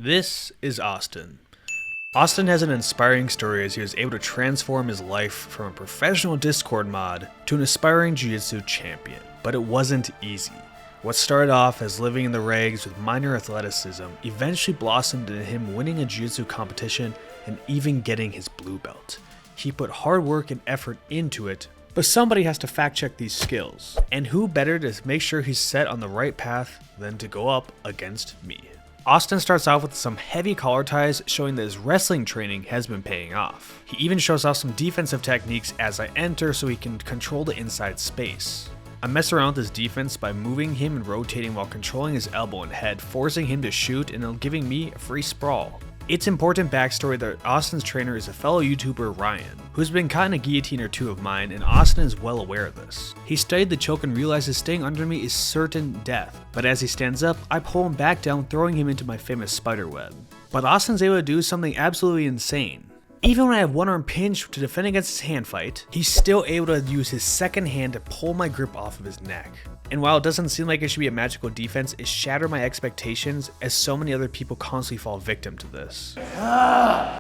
This is Austin. Austin has an inspiring story as he was able to transform his life from a professional Discord mod to an aspiring jiu-jitsu champion. But it wasn't easy. What started off as living in the regs with minor athleticism eventually blossomed into him winning a jiu-jitsu competition and even getting his blue belt. He put hard work and effort into it, but somebody has to fact check these skills. And who better to make sure he's set on the right path than to go up against me. Austin starts off with some heavy collar ties showing that his wrestling training has been paying off. He even shows off some defensive techniques as I enter so he can control the inside space. I mess around with his defense by moving him and rotating while controlling his elbow and head, forcing him to shoot and then giving me a free sprawl. It's important backstory that Austin's trainer is a fellow YouTuber, Ryan, who's been caught in a guillotine or two of mine, and Austin is well aware of this. He studied the choke and realizes staying under me is certain death, but as he stands up, I pull him back down, throwing him into my famous spider web. But Austin's able to do something absolutely insane. Even when I have one arm pinched to defend against his hand fight, he's still able to use his second hand to pull my grip off of his neck. And while it doesn't seem like it should be a magical defense, it shattered my expectations as so many other people constantly fall victim to this.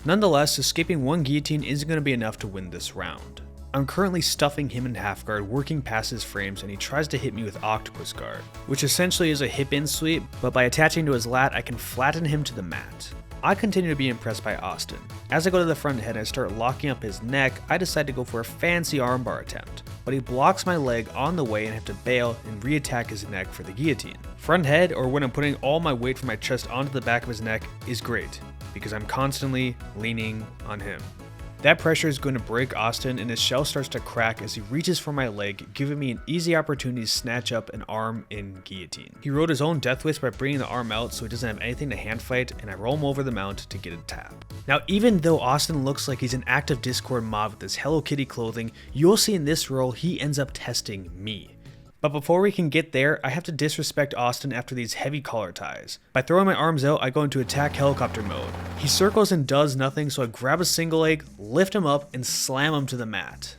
Nonetheless, escaping one guillotine isn't going to be enough to win this round. I'm currently stuffing him in half guard, working past his frames, and he tries to hit me with octopus guard, which essentially is a hip-in sweep, but by attaching to his lat, I can flatten him to the mat. I continue to be impressed by Austin. As I go to the front head and I start locking up his neck, I decide to go for a fancy armbar attempt, but he blocks my leg on the way and I have to bail and re-attack his neck for the guillotine. Front head, or when I'm putting all my weight from my chest onto the back of his neck, is great, because I'm constantly leaning on him. That pressure is going to break Austin and his shell starts to crack as he reaches for my leg, giving me an easy opportunity to snatch up an arm in guillotine. He wrote his own death wish by bringing the arm out so he doesn't have anything to hand fight, and I roll him over the mount to get a tap. Now, even though Austin looks like he's an active Discord mod with his Hello Kitty clothing, you'll see in this roll he ends up testing me. But before we can get there, I have to disrespect Austin after these heavy collar ties. By throwing my arms out, I go into attack helicopter mode. He circles and does nothing, so I grab a single leg, lift him up, and slam him to the mat.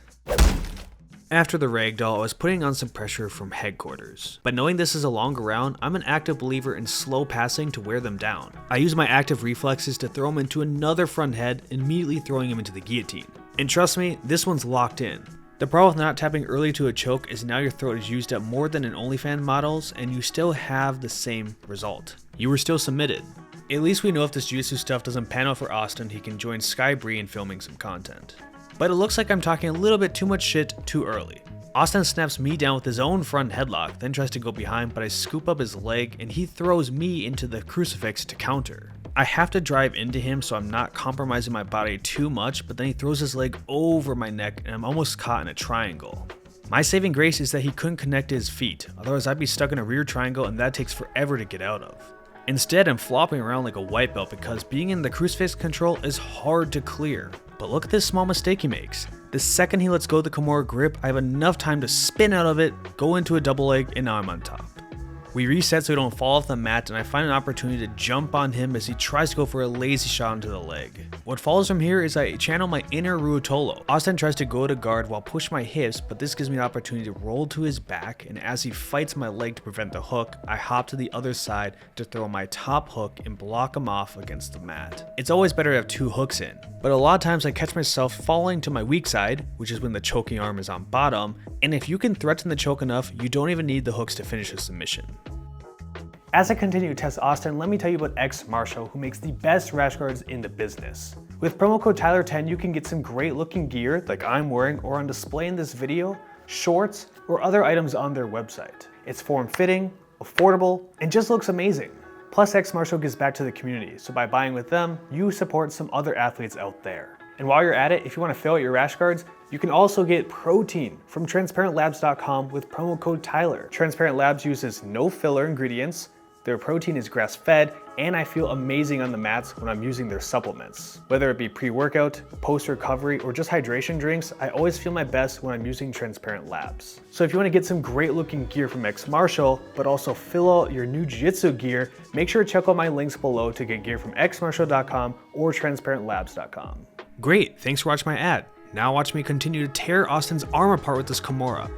After the ragdoll, I was putting on some pressure from headquarters. But knowing this is a longer round, I'm an active believer in slow passing to wear them down. I use my active reflexes to throw him into another front head, immediately throwing him into the guillotine. And trust me, this one's locked in. The problem with not tapping early to a choke is now your throat is used up more than in OnlyFans models, and you still have the same result. You were still submitted. At least we know if this jiu-jitsu stuff doesn't pan out for Austin, he can join Sky Bree in filming some content. But it looks like I'm talking a little bit too much shit too early. Austin snaps me down with his own front headlock, then tries to go behind, but I scoop up his leg and he throws me into the crucifix to counter. I have to drive into him so I'm not compromising my body too much, but then he throws his leg over my neck and I'm almost caught in a triangle. My saving grace is that he couldn't connect to his feet, otherwise I'd be stuck in a rear triangle and that takes forever to get out of. Instead, I'm flopping around like a white belt because being in the crucifix control is hard to clear. But look at this small mistake he makes. The second he lets go of the Kimura grip, I have enough time to spin out of it, go into a double leg, and now I'm on top. We reset so we don't fall off the mat, and I find an opportunity to jump on him as he tries to go for a lazy shot into the leg. What follows from here is I channel my inner Ruotolo. Austin tries to go to guard while push my hips, but this gives me the opportunity to roll to his back, and as he fights my leg to prevent the hook, I hop to the other side to throw my top hook and block him off against the mat. It's always better to have two hooks in, but a lot of times I catch myself falling to my weak side, which is when the choking arm is on bottom, and if you can threaten the choke enough, you don't even need the hooks to finish a submission. As I continue to test Austin, let me tell you about X Marshall, who makes the best rash guards in the business. With promo code Tyler10, you can get some great looking gear like I'm wearing or on display in this video, shorts, or other items on their website. It's form-fitting, affordable, and just looks amazing. Plus, X Marshall gives back to the community, so by buying with them, you support some other athletes out there. And while you're at it, if you want to fill out your rash guards, you can also get protein from transparentlabs.com with promo code Tyler. Transparent Labs uses no filler ingredients, their protein is grass-fed, and I feel amazing on the mats when I'm using their supplements. Whether it be pre-workout, post-recovery, or just hydration drinks, I always feel my best when I'm using Transparent Labs. So if you want to get some great looking gear from X Marshall, but also fill out your new jiu-jitsu gear, make sure to check out my links below to get gear from xmarshall.com or transparentlabs.com. Great, thanks for watching my ad. Now watch me continue to tear Austin's arm apart with this Kimura.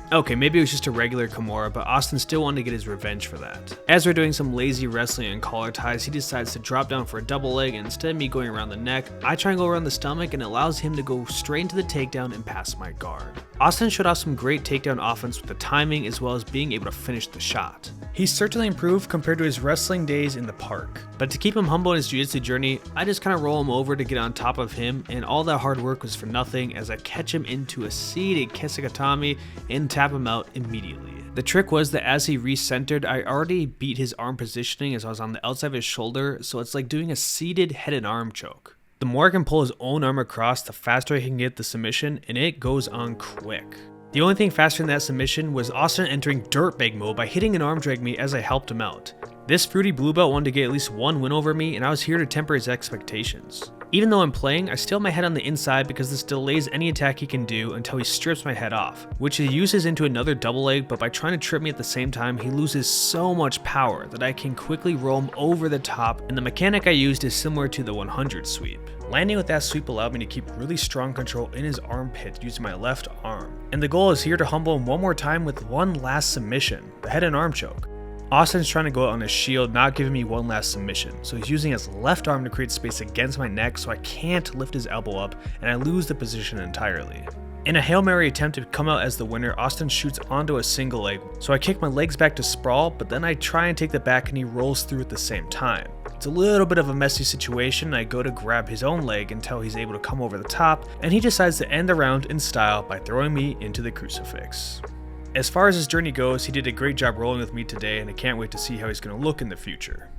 Okay, maybe it was just a regular Kimura, but Austin still wanted to get his revenge for that. As we're doing some lazy wrestling and collar ties, he decides to drop down for a double leg, and instead of me going around the neck, I try and go around the stomach, and it allows him to go straight into the takedown and pass my guard. Austin showed off some great takedown offense with the timing as well as being able to finish the shot. He's certainly improved compared to his wrestling days in the park, but to keep him humble in his jiu-jitsu journey, I just kind of roll him over to get on top of him, and all that hard work was for nothing as I catch him into a seated Kesagatami and tap him out immediately. The trick was that as he recentered, I already beat his arm positioning as I was on the outside of his shoulder, so it's like doing a seated head and arm choke. The more I can pull his own arm across, the faster I can get the submission, and it goes on quick. The only thing faster than that submission was Austin entering dirtbag mode by hitting an arm drag me as I helped him out. This fruity blue belt wanted to get at least one win over me, and I was here to temper his expectations. Even though I'm playing, I still have my head on the inside because this delays any attack he can do until he strips my head off, which he uses into another double leg, but by trying to trip me at the same time, he loses so much power that I can quickly roll him over the top, and the mechanic I used is similar to the 100 sweep. Landing with that sweep allowed me to keep really strong control in his armpit using my left arm, and the goal is here to humble him one more time with one last submission, the head and arm choke. Austin's trying to go out on his shield, not giving me one last submission, so he's using his left arm to create space against my neck so I can't lift his elbow up and I lose the position entirely. In a Hail Mary attempt to come out as the winner, Austin shoots onto a single leg, so I kick my legs back to sprawl, but then I try and take the back and he rolls through at the same time. It's a little bit of a messy situation, and I go to grab his own leg until he's able to come over the top, and he decides to end the round in style by throwing me into the crucifix. As far as his journey goes, he did a great job rolling with me today, and I can't wait to see how he's going to look in the future.